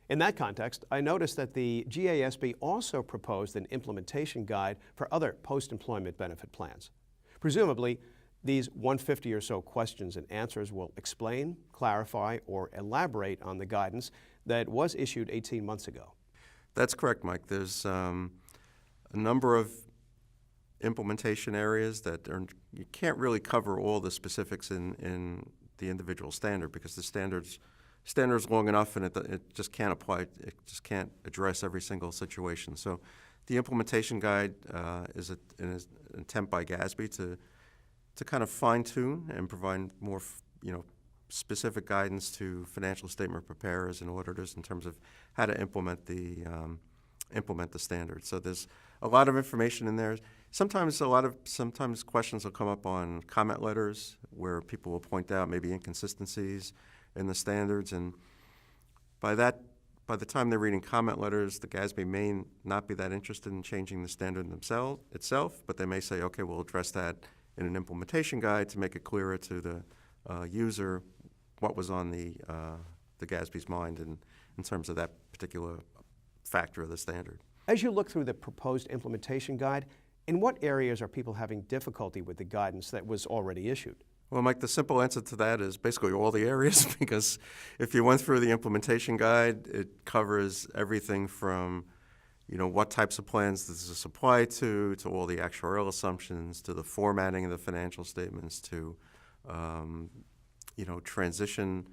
In that context, I noticed that the GASB also proposed an implementation guide for other post-employment benefit plans. Presumably, these 150 or so questions and answers will explain, clarify, or elaborate on the guidance that was issued 18 months ago. That's correct, Mike. There's a number of implementation areas that you can't really cover all the specifics in the individual standard because the standard's long enough and it just can't apply. It just can't address every single situation. So the implementation guide is an attempt by GASB to kind of fine-tune and provide more specific guidance to financial statement preparers and auditors in terms of how to implement the standard. So there's a lot of information in there. Sometimes questions will come up on comment letters where people will point out maybe inconsistencies in the standards, and by the time they're reading comment letters, the GASB may not be that interested in changing the standard itself, but they may say, okay, we'll address that in an implementation guide to make it clearer to the user what was on the GASB's mind in terms of that particular factor of the standard. As you look through the proposed implementation guide, in what areas are people having difficulty with the guidance that was already issued? Well, Mike, the simple answer to that is basically all the areas because if you went through the implementation guide, it covers everything from what types of plans does this apply to all the actuarial assumptions, to the formatting of the financial statements, to transition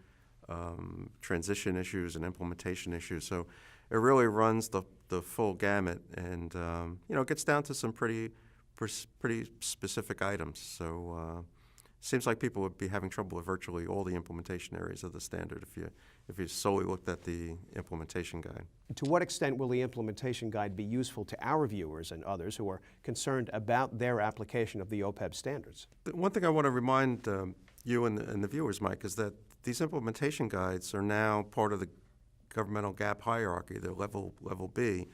issues and implementation issues. So it really runs the full gamut, and it gets down to some pretty specific items. So it seems like people would be having trouble with virtually all the implementation areas of the standard if you solely looked at the implementation guide. To what extent will the implementation guide be useful to our viewers and others who are concerned about their application of the OPEB standards? One thing I want to remind you and the viewers, Mike, is that these implementation guides are now part of the governmental GAAP hierarchy. They're level B.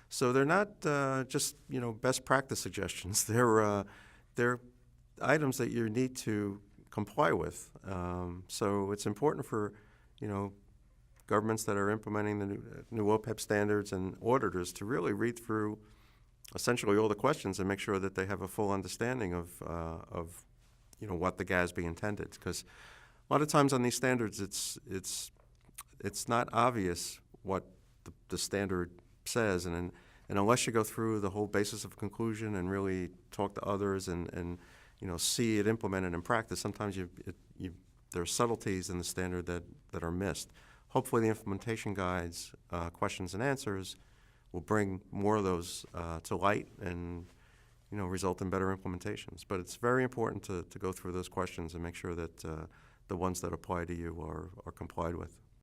So they're not just best practice suggestions. They're items that you need to comply with. So it's important for governments that are implementing the new OPEB standards and auditors to really read through essentially all the questions and make sure that they have a full understanding of what the GASB intended. Because a lot of times on these standards, it's not obvious what the standard says, and unless you go through the whole basis of conclusion and really talk to others and see it implemented in practice, sometimes there are subtleties in the standard that are missed. Hopefully the implementation guides, questions and answers, will bring more of those to light and result in better implementations. But it's very important to go through those questions and make sure that the ones that apply to you are complied with.